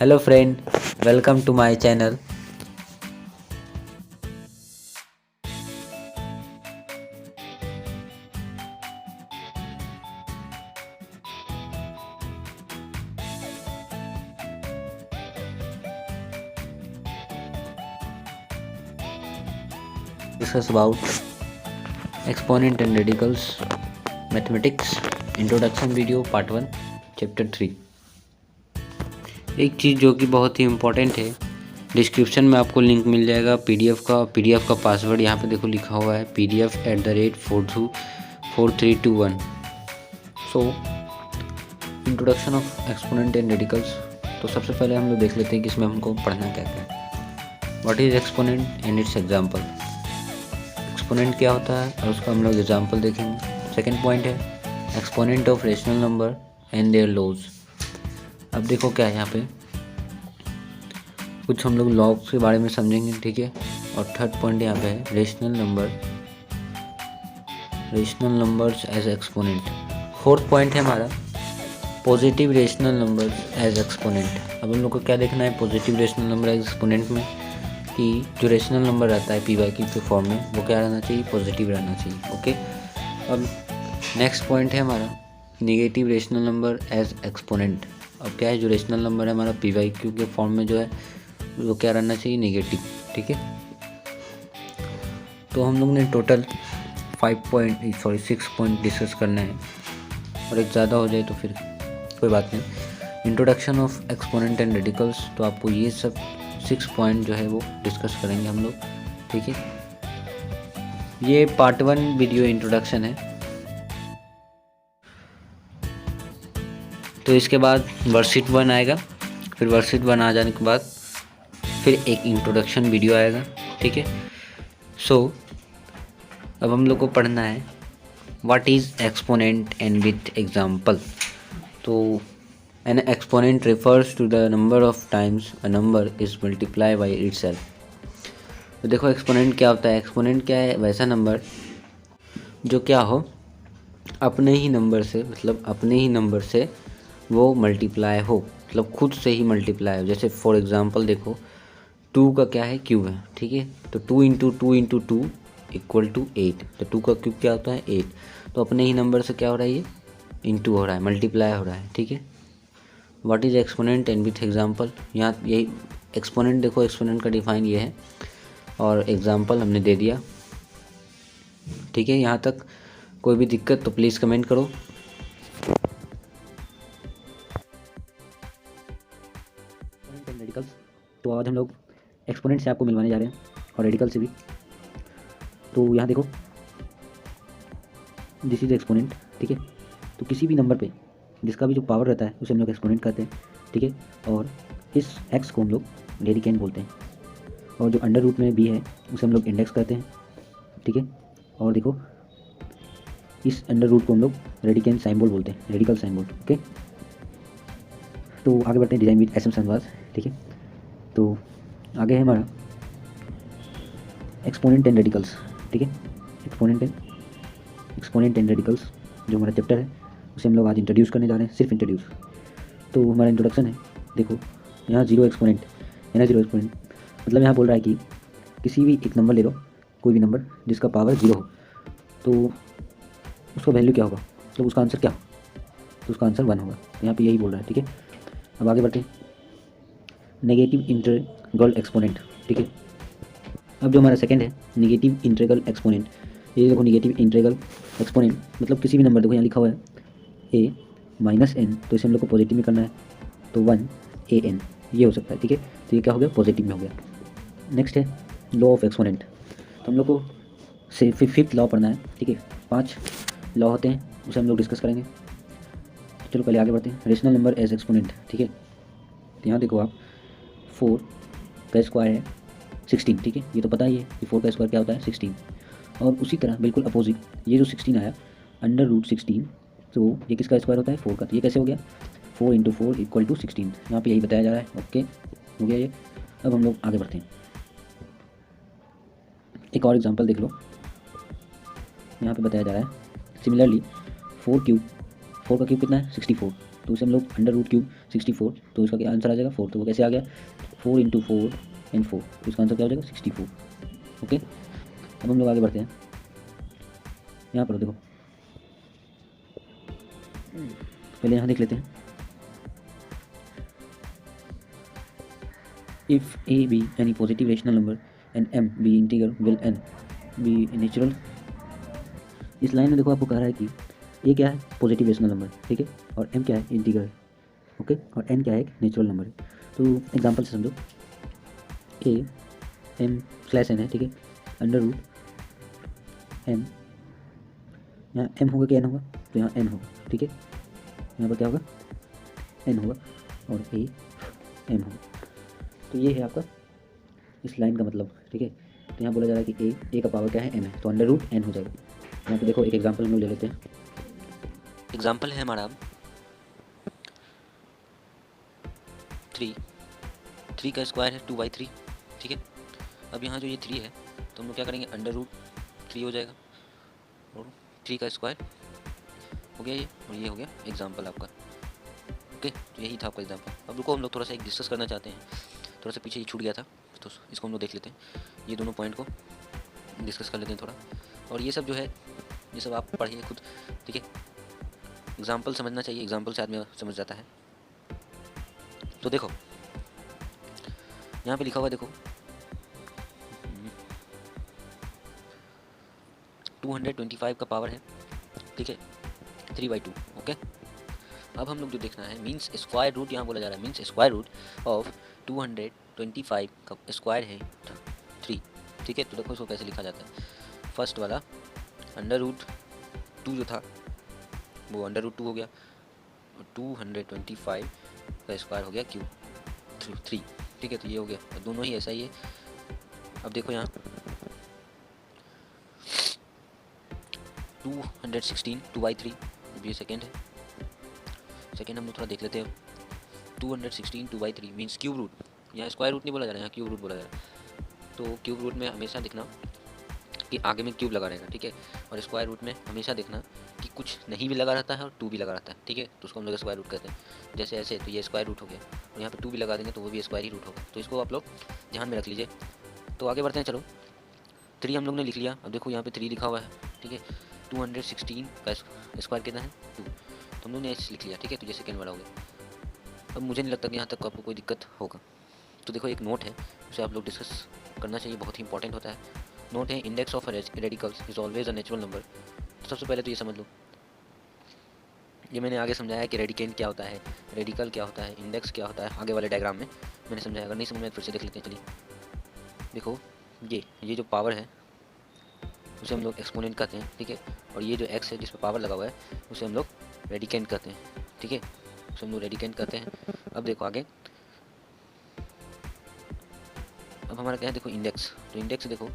Hello friend, welcome to my channel. Discuss about exponent and radicals, mathematics, introduction video part 1, chapter 3। एक चीज़ जो कि बहुत ही important है, description में आपको लिंक मिल जाएगा पीडीएफ का पासवर्ड यहाँ पे देखो लिखा हुआ है pdf@424321। So introduction of exponent and radicals. तो सबसे पहले हम लोग देख लेते हैं कि इसमें हमको पढ़ना क्या क्या है। What is exponent and its example. Exponent क्या होता है और उसका हम लोग एग्जाम्पल देखेंगे। सेकेंड पॉइंट है exponent of rational number and their laws. अब देखो क्या है यहाँ पे, कुछ हम लोग लॉज के बारे में समझेंगे, ठीक है। और थर्ड पॉइंट यहाँ पे है rational numbers as exponent. Fourth point है हमारा positive rational numbers as exponent. अब हम लोग को क्या देखना है positive rational number as exponent में, कि जो रेशनल नंबर रहता है पी वाई क्यू के फॉर्म में वो क्या रहना चाहिए, पॉजिटिव रहना चाहिए। ओके, अब नेक्स्ट पॉइंट है हमारा negative rational number as exponent. अब क्या है, जो रेशनल नंबर है हमारा पी वाई क्यू के फॉर्म में जो है वो क्या रहना चाहिए, नेगेटिव, ठीक है। तो हम लोग ने टोटल 6 पॉइंट डिस्कस करना है, और एक ज़्यादा हो जाए तो फिर कोई बात नहीं। Introduction of exponent and radicals, तो आपको ये सब 6 पॉइंट जो है वो डिस्कस करेंगे हम लोग, ठीक है। ये पार्ट 1 वीडियो इंट्रोडक्शन है। तो इसके बाद वर्कशीट 1 आएगा, फिर वर्कशीट 1 आ जाने के बाद फिर एक इंट्रोडक्शन वीडियो आएगा, ठीक है। सो अब हम लोग को पढ़ना है what is exponent and with example. तो an exponent refers to the number of times a number is multiplied by itself। तो देखो एक्सपोनेंट क्या होता है, एक्सपोनेंट क्या है, वैसा नंबर जो क्या हो अपने ही नंबर से, मतलब अपने ही नंबर से वो मल्टीप्लाई हो, मतलब खुद से ही मल्टीप्लाई हो। जैसे फॉर एग्जांपल देखो 2 का क्या है, क्यूब है, ठीक है। तो 2 इंटू 2 इंटू 2 इक्वल टू 8। तो 2 का क्यूब क्या होता है, 8। तो अपने ही नंबर से क्या हो रहा है, ये इंटू हो रहा है, मल्टीप्लाई हो रहा है, ठीक है। What is exponent and with example, यहाँ यही एक्सपोनेंट देखो, एक्सपोनेंट का डिफाइन ये है और एग्जाम्पल हमने दे दिया, ठीक है। यहाँ तक कोई भी दिक्कत तो प्लीज़ कमेंट करो। रेडिकल्स, तो आज हम लोग एक्सपोनेंट से आपको मिलवाने जा रहे हैं और रेडिकल से भी। तो यहाँ देखो दिस इज एक्सपोनेंट, ठीक है। तो किसी भी नंबर पे जिसका भी जो पावर रहता है उसे हम लोग एक्सपोनेंट कहते हैं, ठीक है। और इस एक्स को हम लोग रेडिकेंट बोलते हैं, और जो अंडर रूट में बी है उसे हम लोग इंडेक्स कहते हैं, ठीक है। और देखो इस अंडर रूट को हम लोग रेडिकेंट साइम्बोल बोलते हैं, रेडिकल साइम्बोल, ओके। तो आगे बढ़ते हैं design with S M Shahnawaz, ठीक है। तो आगे है हमारा एक्सपोनेंट एंड रेडिकल्स, ठीक है। एक्सपोनेंट एंड रेडिकल्स जो हमारा चैप्टर है उसे हम लोग आज इंट्रोड्यूस करने जा रहे हैं, सिर्फ इंट्रोड्यूस। तो हमारा इंट्रोडक्शन है, देखो यहाँ जीरो एक्सपोनेंट है ना, जीरो एक्सपोनेंट मतलब यहाँ बोल रहा है कि किसी भी एक नंबर ले लो, कोई भी नंबर जिसका पावर 0 हो, तो उसका वैल्यू क्या होगा, मतलब उसका आंसर क्या हो, तो उसका आंसर 1 होगा। यहाँ पे यही बोल रहा है, ठीक है। अब आगे बढ़ते हैं नेगेटिव इंटीग्रल एक्सपोनेंट, ठीक है। अब जो हमारा सेकंड है नेगेटिव इंटीग्रल एक्सपोनेंट, ये देखो नेगेटिव इंटीग्रल एक्सपोनेंट मतलब किसी भी नंबर, देखो यहाँ लिखा हुआ है a माइनस एन, तो इसे हम लोग को पॉजिटिव में करना है, तो 1 an ये हो सकता है, ठीक है। तो ये क्या हो गया, पॉजिटिव में हो गया। नेक्स्ट है लॉ ऑफ एक्सपोनेंट, तो हम लोग को से फिफ्थ लॉ पढ़ना है, ठीक है। 5 लॉ होते हैं, उसे हम लोग डिस्कस करेंगे। चलो पहले आगे बढ़ते हैं रेशनल नंबर एज एक्सपोनेंट, ठीक है। तो यहाँ देखो आप 4 का स्क्वायर है 16, ठीक है। ये तो पता ही है कि 4 का स्क्वायर क्या होता है, 16। और उसी तरह बिल्कुल अपोजिट ये जो 16 आया अंडर रूट 16, तो ये किसका स्क्वायर होता है, 4 का। तो ये कैसे हो गया, 4 इंटू 4 इक्वल टू 16। यहाँ पे यही बताया जा रहा है, ओके हो गया ये। अब हम लोग आगे बढ़ते हैं, एक और एग्जांपल देख लो। यहाँ पे बताया जा रहा है सिमिलरली 4 का क्यूब कितना है, 64। तो उसे हम लोग अंडर रूट क्यूब 64, तो इसका क्या आंसर आ जाएगा 4। तो वो कैसे आ गया 4 × 4 एंड 4, तो इसका आंसर क्या हो जाएगा 64। ओके, अब हम लोग आगे बढ़ते हैं। यहाँ पर देखो, पहले यहाँ देख लेते हैं। If a be any positive rational number and m be integer will n be natural। इस लाइन में देखो आपको कह रहा है कि a क्या है पॉजिटिव रेशनल नंबर, ठीक है, और m क्या है इंटीगर है, ओके, और n क्या है एक नेचुरल नंबर है। तो एग्जांपल से समझो, a m/n है, ठीक है, अंडर रूट m, यहाँ m होगा कि n होगा, तो यहाँ n होगा, ठीक है, यहाँ पर क्या होगा n होगा और a m होगा। तो ये है आपका इस लाइन का मतलब, ठीक है। तो यहाँ बोला जा रहा है कि a का पावर क्या है m है, तो अंडर रूट n हो जाएगा। यहाँ पे देखो एक एग्जांपल हम लोग ले लेते हैं। एग्जाम्पल है हमारा 3 का स्क्वायर है 2/3, ठीक है। अब यहाँ जो ये 3 है तो हम लोग क्या करेंगे, अंडर रूट 3 हो जाएगा और 3 का स्क्वायर हो गया ये, और ये हो गया एग्जाम्पल आपका। ओके, तो यही था आपका एग्जाम्पल। अब रुको, हम लोग थोड़ा सा एक डिस्कस करना चाहते हैं, थोड़ा सा पीछे ही छूट गया था, तो इसको हम लोग देख लेते हैं, ये दोनों पॉइंट को डिस्कस कर लेते हैं थोड़ा। और ये सब जो है ये सब आप पढ़िए खुद, ठीक है। एग्जाम्पल समझना चाहिए, एग्जाम्पल से आदमी समझ जाता है। तो देखो यहाँ पे लिखा हुआ देखो 225 का पावर है, ठीक है, 3/2। ओके, अब हम लोग जो देखना है मीन्स स्क्वायर रूट, यहाँ बोला जा रहा है मीन्स स्क्वायर रूट ऑफ 225 का स्क्वायर है 3, ठीक है। तो देखो इसको कैसे लिखा जाता है, फर्स्ट वाला अंडर रूट 2 जो था वो अंडर रूट 2 हो गया, और 225 का स्क्वायर हो गया क्यूब 3, ठीक है। तो ये हो गया, दोनों ही ऐसा ही है। अब देखो यहाँ 216 2/3, ये सेकेंड है, सेकेंड हम लोग थोड़ा देख लेते हैं। 216 2/3 मीन्स क्यूब रूट, यहाँ स्क्वायर रूट नहीं बोला जा रहा है, यहाँ क्यूब रूट बोला जा रहा है। तो क्यूब रूट में हमेशा देखना कि आगे में क्यूब लगा रहेगा, ठीक है, और स्क्वायर रूट में हमेशा देखना कि कुछ नहीं भी लगा रहता है और 2 भी लगा रहता है, ठीक है। तो उसको हम लोग स्क्वायर रूट कहते हैं, जैसे ऐसे, तो ये स्क्वायर रूट हो गया, और यहाँ पे 2 भी लगा देंगे तो वो भी स्क्वायर ही रूट होगा। तो इसको आप लोग ध्यान में रख लीजिए। तो आगे बढ़ते हैं, चलो 3 हम लोग ने लिख लिया। अब देखो यहाँ पे 3 लिखा हुआ है, ठीक है, 216 का स्क्वायर कितना है 2, तो हम लोग ने ऐसे लिख लिया, ठीक है। तो ये सेकेंड वाला हो गया। अब मुझे नहीं लगता कि यहाँ तक आपको कोई दिक्कत होगा। तो देखो एक नोट है, उसे आप लोग डिस्कस करना चाहिए, बहुत ही इंपॉर्टेंट होता है। नोट है, index of radicals is always a natural number. तो सबसे पहले तो ये समझ लो, ये मैंने आगे समझाया कि रेडिकेंट क्या होता है, रेडिकल क्या होता है, इंडेक्स क्या होता है, आगे वाले डायग्राम में मैंने समझाया। अगर नहीं समझ में फिर से देख लेते हैं। चलिए देखो, ये जो पावर है उसे हम लोग एक्सपोनेंट कहते हैं, ठीक है, और ये जो एक्स है जिस पर पावर लगा हुआ है उसे हम लोग रेडिकेंट कहते हैं, ठीक है, उसे हम लोग रेडिकेंट कहते हैं। अब देखो आगे, अब हमारा क्या है, देखो इंडेक्स। तो इंडेक्स देखो,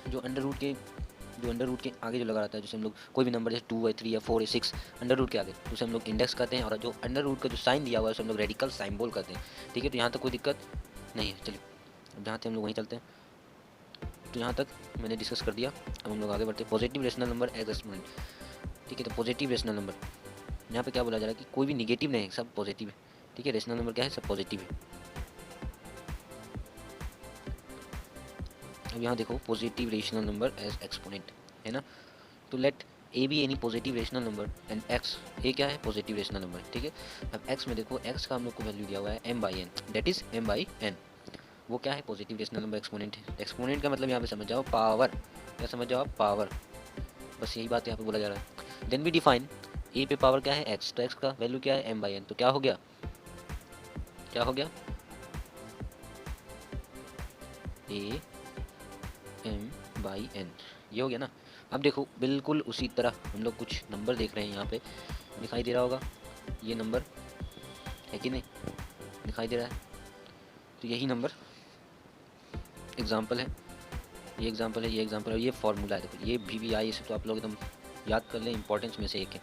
जो अंडर रूट के आगे जो लगा रहता है, जैसे हम लोग कोई भी नंबर जैसे 2 या 3 या 4 या 6 अंडर रूट के आगे, तो उसे हम लोग इंडेक्स कहते हैं। और जो अंडर रूट का जो साइन दिया हुआ है उसे हम लोग रेडिकल साइन बोल कहते हैं, ठीक है। तो यहाँ तक कोई दिक्कत नहीं है। चलिए अब जहाँ थे हम लोग वहीं चलते हैं। तो यहाँ तक मैंने डिस्कस कर दिया। अब हम लोग आगे बढ़ते हैं, positive rational number as exponent, ठीक है। तो पॉजिटिव रेशनल नंबर, यहाँ पे क्या बोला जा रहा है कि कोई भी निगेटिव नहीं है, सब पॉजिटिव है, ठीक है। रेशनल नंबर क्या है, सब पॉजिटिव है। अब यहाँ देखो, positive rational number as exponent है ना। तो let a be any positive rational number and x, a क्या है पॉजिटिव रेशनल नंबर, ठीक है। अब एक्स में देखो, एक्स का हम लोग को वैल्यू दिया हुआ है m/n, दैट इज m/n, वो क्या है पॉजिटिव रेशनल नंबर, एक्सपोनेंट है। एक्सपोनेंट का मतलब यहाँ पे समझ जाओ पावर, क्या समझ जाओ आप, पावर, बस यही बात यहाँ पे बोला जा रहा है। देन वी डिफाइन ए पे पावर क्या है एक्स, तो एक्स का वैल्यू क्या है m/n, तो क्या हो गया, क्या हो गया a m/n, ये हो गया ना। अब देखो बिल्कुल उसी तरह हम लोग कुछ नंबर देख रहे हैं, यहाँ पे दिखाई दे रहा होगा, ये नंबर है कि नहीं, दिखाई दे रहा है। तो यही नंबर एग्जाम्पल है, ये एग्जाम्पल है, ये एग्जाम्पल है, ये फॉर्मूला है। देखो ये VVI से तो आप लोग एकदम याद कर लें, इंपॉर्टेंस में से एक है।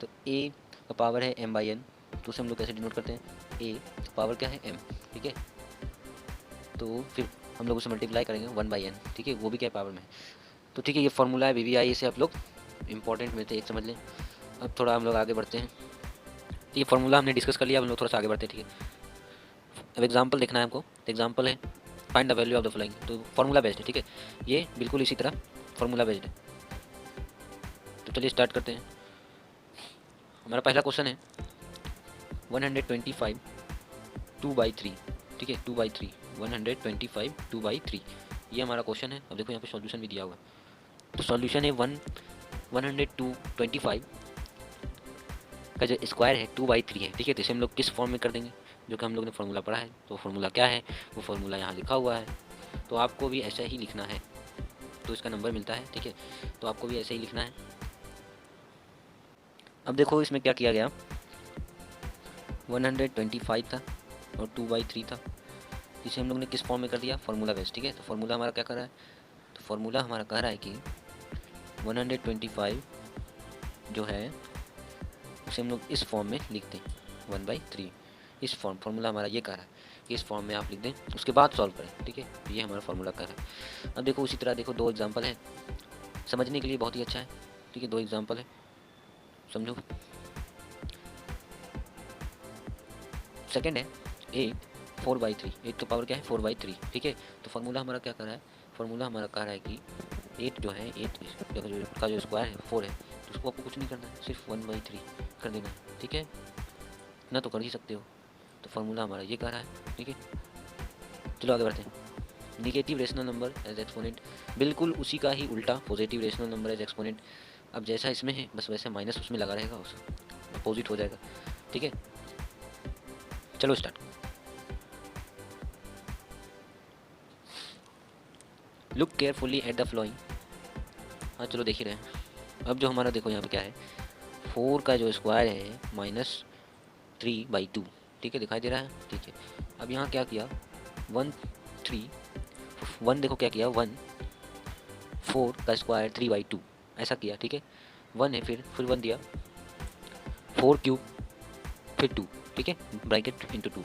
तो a का पावर है m/n, तो उसे हम लोग कैसे डिनोट करते हैं, a का पावर क्या है m, ठीक है। तो फिर हम लोग उसे मल्टीप्लाई करेंगे 1/n, ठीक है, वो भी क्या पावर में है। तो ठीक है, ये फॉर्मूला है VVI से आप लोग इंपॉर्टेंट में थे, एक समझ लें। अब थोड़ा हम लोग आगे बढ़ते हैं। ये फार्मूला हमने डिस्कस कर लिया, अब हम लोग थोड़ा सा आगे बढ़ते हैं, ठीक है। अब एग्जाम्पल देखना है हमको, एग्जाम्पल है find the value of the following, तो फार्मूला बेस्ड है, ठीक है। ये बिल्कुल इसी तरह फार्मूला बेस्ड है। तो चलिए स्टार्ट करते हैं। हमारा पहला क्वेश्चन है 125 2/3, ठीक है, 2/3, 125 2/3, ये हमारा क्वेश्चन है। अब देखो यहाँ पे सॉल्यूशन भी दिया हुआ है। तो सॉल्यूशन है 125 का जो स्क्वायर है 2/3 है, ठीक है। तो इसे हम लोग किस फॉर्म में कर देंगे, जो कि हम लोग ने फार्मूला पढ़ा है। तो फार्मूला क्या है, वो फार्मूला यहाँ लिखा हुआ है। तो आपको भी ऐसा ही लिखना है, तो इसका नंबर मिलता है, ठीक है। तो आपको भी ऐसे ही लिखना है। अब देखो इसमें क्या किया गया, 125 था और 2/3 था, इसे हम लोग ने किस फॉर्म में कर दिया, फार्मूला बेस, ठीक है। तो फार्मूला हमारा क्या कर रहा है, तो फार्मूला हमारा कह रहा है कि 125 जो है उसे हम लोग इस फॉर्म में लिख दें 1/3, इस फार्मूला हमारा ये कह रहा है कि इस फॉर्म में आप लिख दें, उसके बाद सॉल्व करें, ठीक है। ये हमारा फार्मूला कह रहा है। अब देखो उसी तरह देखो दो एग्जांपल है, समझने के लिए बहुत ही अच्छा है, ठीक है। दो एग्जांपल है, समझो। सेकंड है 8 4/3, 8 का पावर क्या है 4/3, ठीक है। तो फार्मूला हमारा क्या कर रहा है, फार्मूला हमारा कह रहा है कि 8 जो है 8 का जो स्क्वायर है 4 है, तो उसको आपको कुछ नहीं करना है, सिर्फ 1/3 कर देना है, ठीक है ना। तो कर ही सकते हो। तो फार्मूला हमारा ये कह रहा है, ठीक है। चलो आगे बढ़ते हैं। Negative rational number as exponent, बिल्कुल उसी का ही उल्टा positive rational number as exponent. अब जैसा इसमें है बस वैसे माइनस उसमें लगा रहेगा, उस अपोजिट हो जाएगा, ठीक है। चलो start. Look carefully at the flowing, हाँ चलो देख ही रहे हैं। अब जो हमारा देखो यहाँ पे क्या है, 4 का जो स्क्वायर है -3/2, ठीक है, दिखाई दे रहा है, ठीक है। अब यहाँ क्या किया 1 देखो क्या किया 1 4 का स्क्वायर 3/2 ऐसा किया, ठीक है। 1 है फिर 1 दिया, 4 क्यूब फिर 2, ठीक है, ब्रैकेट इंटू 2।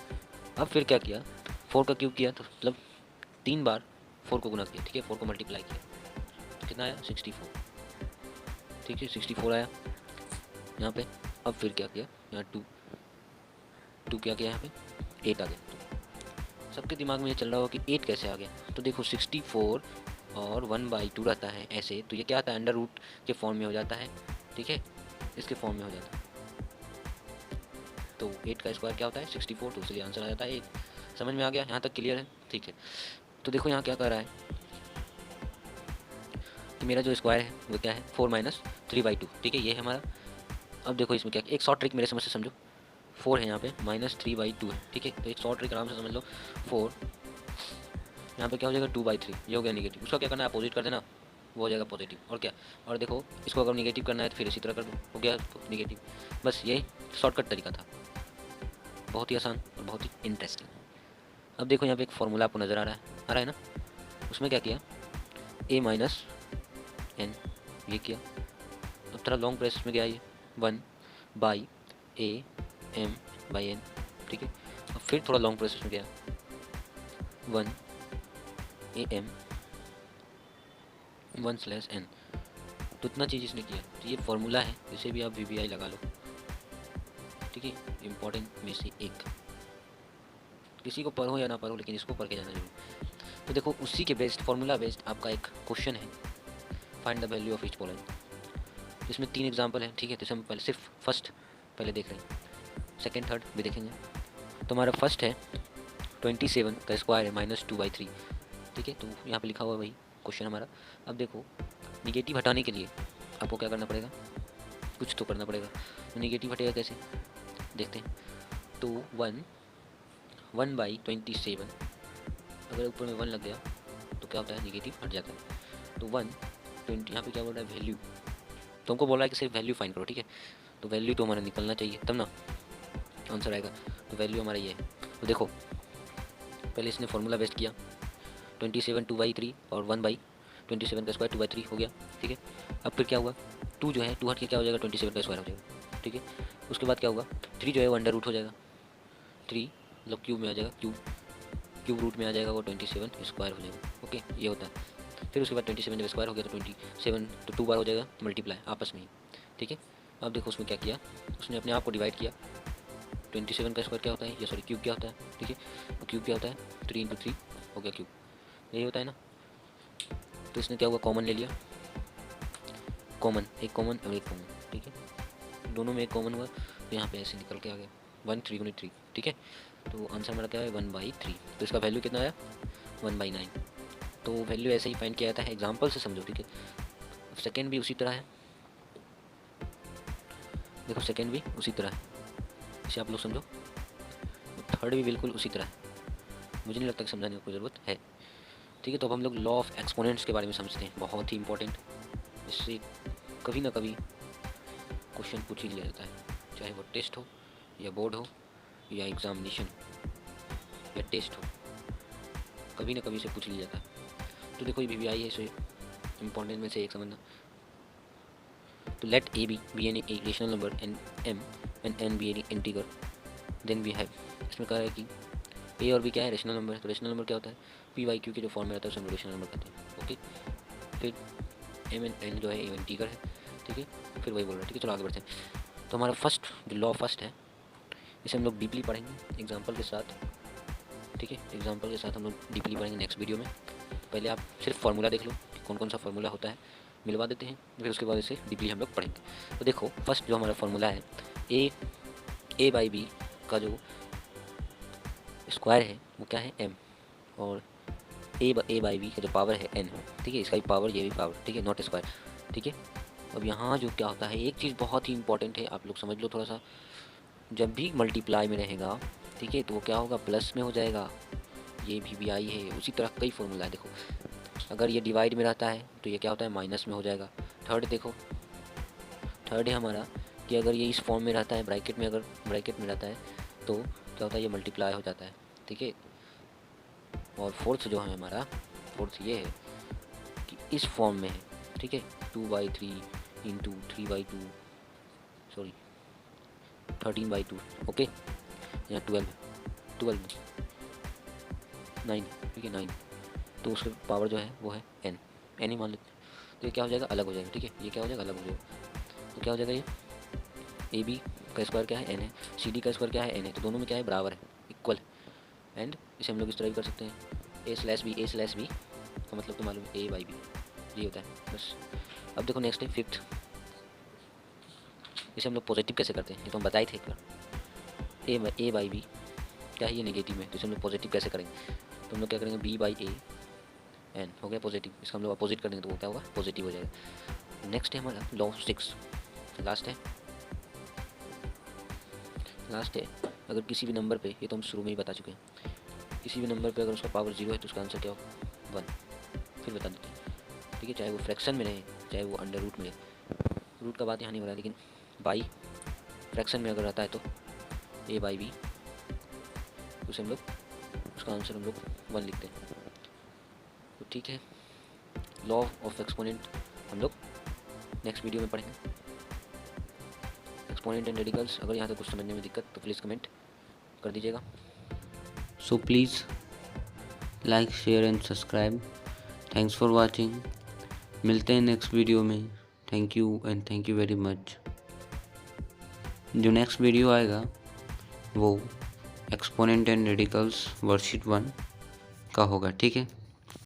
अब फिर क्या किया 4 का क्यूब किया, तो मतलब 3 बार 4 को गुना किया, ठीक है, 4 को मल्टीप्लाई किया, तो कितना आया 64, ठीक है 64 आया यहाँ पे। अब फिर क्या किया यहाँ 2 क्या किया यहाँ पे 8 आ गया। सबके दिमाग में ये चल रहा होगा कि 8 कैसे आ गया, तो देखो 64 और 1/2 रहता है ऐसे, तो ये क्या आता है अंडर रूट के फॉर्म में हो जाता है, ठीक है, इसके फॉर्म में हो जाता है। तो 8 का स्क्वायर क्या होता है 64, तो इसलिए आंसर आ जाता है 8। समझ में आ गया, यहाँ तक क्लियर है, ठीक है। तो देखो यहाँ क्या कर रहा है कि मेरा जो स्क्वायर है वो क्या है 4 - 3/2, ठीक है, ये है हमारा। अब देखो इसमें क्या, एक शॉर्ट ट्रिक मेरे समझ से समझो, 4 है यहाँ पे -3/2 है, ठीक है। तो एक शॉर्ट ट्रिक आराम से समझ लो, 4 यहाँ पे क्या हो जाएगा 2/3, ये हो गया निगेटिव, उसका क्या करना है अपोजिट कर देना, वो हो जाएगा पॉजिटिव, और क्या। और देखो इसको अगर निगेटिव करना है तो फिर इसी तरह कर दो, हो गया निगेटिव। बस यही शॉर्टकट तरीका था, बहुत ही आसान और बहुत ही इंटरेस्टिंग। अब देखो यहाँ पे एक फॉर्मूला आपको नज़र आ रहा है ना, उसमें क्या किया a - n, ये किया। अब थोड़ा लॉन्ग प्रेस में गया ये 1/a/m/n, ठीक है। अब फिर थोड़ा लॉन्ग प्रेस में गया 1/am 1/n, तो इतना चीज़ इसने किया। तो ये फॉर्मूला है, इसे भी आप VBI लगा लो, ठीक है, इम्पॉर्टेंट में से एक। किसी को पढ़ो या ना पढ़ो, लेकिन इसको पढ़ के जाना जरूर। तो देखो उसी के बेस्ड फार्मूला बेस्ड आपका एक क्वेश्चन है, find the value of each following. इसमें 3 एग्जांपल हैं, ठीक है। तो हम पहले सिर्फ फर्स्ट पहले देख रहे हैं, सेकंड थर्ड भी देखेंगे। तो हमारा फर्स्ट है 27 का स्क्वायर है -2/3, ठीक है। तो यहाँ पे लिखा हुआ वही क्वेश्चन हमारा। अब देखो निगेटिव हटाने के लिए आपको क्या करना पड़ेगा, कुछ तो करना पड़ेगा। तो निगेटिव हटेगा कैसे देखते हैं। तो 1/27, अगर ऊपर में 1 लग गया तो क्या होता है निगेटिव हट जाता है। तो 1/20 यहाँ पे क्या बोल रहा है वैल्यू, तो हमको बोल रहा है कि सिर्फ वैल्यू फाइंड करो, ठीक है। तो वैल्यू तो हमारा निकलना चाहिए तब ना आंसर आएगा। तो वैल्यू हमारा ये है। तो देखो पहले इसने फॉर्मूला बेस्ट किया 27 2/3 और 1/27 का स्क्वायर 2/3 हो गया, ठीक है। अब फिर क्या हुआ 2 जो है 2 हट के क्या हो जाएगा 27 का स्क्वायर हो जाएगा, ठीक है। उसके बाद क्या होगा 3 जो है वो अंडर रूट हो जाएगा, 3 मतलब क्यूब में आ जाएगा, क्यूब रूट में आ जाएगा, वो 27 स्क्वायर हो जाएगा, ओके ये होता है। फिर उसके बाद 27 जब स्क्वायर हो गया तो 27 तो 2 बार हो जाएगा मल्टीप्लाई आपस में ही, ठीक है। अब देखो उसमें क्या किया, उसने अपने आप को डिवाइड किया 27 का स्क्वायर क्या होता है, या सॉरी क्यूब क्या होता है, ठीक है। तो क्यूब क्या होता है, 3 इंटू 3 हो गया क्यूब, यही होता है ना। तो इसने क्या हुआ, कॉमन ले लिया, कॉमन, एक कॉमन और एक कॉमन, ठीक है, दोनों में एक कॉमन हुआ, तो यहाँ पे ऐसे निकल के आ गया 1 3 गुनी 3, ठीक है। तो आंसर हमारा क्या है 1/3। तो इसका वैल्यू कितना आया 1/9। तो वैल्यू ऐसे ही फाइंड किया जाता है, एग्जाम्पल से समझो, ठीक है। सेकेंड भी उसी तरह है, देखो सेकेंड भी उसी तरह है, इसे आप लोग समझो। थर्ड भी बिल्कुल उसी तरह है, मुझे नहीं लगता कि समझाने की कोई ज़रूरत है, ठीक है। तो अब हम लोग लॉ ऑफ एक्सपोनेंट्स के बारे में समझते हैं, बहुत ही इंपॉर्टेंट, इससे कभी ना कभी क्वेश्चन पूछ ही लिया जाता है, चाहे वो टेस्ट हो या बोर्ड हो या एग्जामिनेशन या टेस्ट हो, कभी ना कभी से पूछ लिया जाता है। तो देखो ये भी आई है, इसे इंपॉर्टेंट में से एक समझना। तो let a be an a rational number and m and n be an integer, then we have, इसमें कह रहा है कि ए और बी क्या है, रेशनल नंबर है। तो रेशनल नंबर क्या होता है, पी वाई क्यू के जो फॉर्म में रहता है उसे हम रेशनल नंबर कहते हैं, ओके। फिर एम एंड एन जो है ए इंटीगर है, ठीक है, फिर वही बोल रहा है, ठीक है। चलो आगे बढ़ते हैं। तो हमारा फर्स्ट जो लॉ फर्स्ट है, इसे हम लोग डीपली पढ़ेंगे एग्जाम्पल के साथ, ठीक है, एग्जाम्पल के साथ हम लोग डीपली पढ़ेंगे नेक्स्ट वीडियो में। पहले आप सिर्फ फार्मूला देख लो कि कौन कौन सा फार्मूला होता है, मिलवा देते हैं, फिर उसके बाद इसे डीपली हम लोग पढ़ेंगे। तो देखो फर्स्ट जो हमारा फार्मूला है, ए बाई बी का जो स्क्वायर है वो क्या है m, और ए बाई बी का जो पावर है n, ठीक है, इसका भी पावर ये भी पावर, ठीक है, नॉट स्क्वायर, ठीक है। अब यहाँ जो क्या होता है, एक चीज़ बहुत ही इंपॉर्टेंट है, आप लोग समझ लो थोड़ा सा, जब भी मल्टीप्लाई में रहेगा, ठीक है, तो वो क्या होगा, प्लस में हो जाएगा, ये भी आई है, उसी तरह कई फॉर्मूला है। देखो अगर ये डिवाइड में रहता है तो ये क्या होता है, माइनस में हो जाएगा। थर्ड देखो, थर्ड है हमारा कि अगर ये इस फॉर्म में रहता है, ब्रैकेट में, अगर ब्रैकेट में रहता है तो क्या होता है, ये मल्टीप्लाई हो जाता है, ठीक है। और फोर्थ जो है हमारा, फोर्थ ये है कि इस फॉर्म में है, ठीक है, 2/3 इंटू 3/2, सॉरी 13/2, ओके, या 12 9, ठीक है 9, तो उसका पावर जो है वो है n ही मान लेते हैं। तो ये क्या हो जाएगा, अलग हो जाएगा, ठीक है, ये क्या हो जाएगा, अलग हो जाएगा। तो क्या हो जाएगा, ये ए बी का स्क्वायर क्या है n है, सी डी का स्क्वायर क्या है n है, तो दोनों में क्या है, बराबर है, इक्वल है। एंड इसे हम लोग इस तरह भी कर सकते हैं, ए स्लैश बी का मतलब तो मालूम है, ए बाई बी, ये होता है बस। अब देखो नेक्स्ट है फिफ्थ, इसे हम लोग पॉजिटिव कैसे करते हैं, ये तो हम बताए थे एक बार, ए बाई बी क्या है, ये नेगेटिव है, तो इसे हम लोग पॉजिटिव कैसे करेंगे, तो हम लोग क्या करेंगे, बी बाई ए एन हो गया पॉजिटिव, इसका हम लोग अपोजिट कर देंगे तो वो क्या होगा, पॉजिटिव हो जाएगा। नेक्स्ट है हमारा लॉ 6, लास्ट है, अगर किसी भी नंबर पे, ये तो हम शुरू में ही बता चुके हैं, किसी भी नंबर पे अगर उसका पावर 0 है तो उसका आंसर क्या होगा, 1, फिर बता देते हैं, ठीक है, चाहे वो फ्रैक्शन में रहे, चाहे वो अंडर रूट में रहे, रूट का बात यहाँ नहीं हो रहा है, लेकिन बाई फ्रैक्शन में अगर रहता है तो ए बाई बी, उसे हम लोग, उसका आंसर हम लोग 1 लिखते हैं। तो ठीक है, लॉ ऑफ एक्सपोनेंट हम लोग नेक्स्ट वीडियो में पढ़ेंगे, एक्सपोनेंट एंड रेडिकल्स। अगर यहाँ से कुछ समझने में दिक्कत तो प्लीज़ कमेंट कर दीजिएगा। So please like, share and subscribe. Thanks for watching. मिलते हैं नेक्स्ट वीडियो में। Thank you and thank you very much. जो नेक्स्ट वीडियो आएगा वो एक्सपोनेंट एंड रेडिकल्स वर्कशीट 1 का होगा, ठीक है।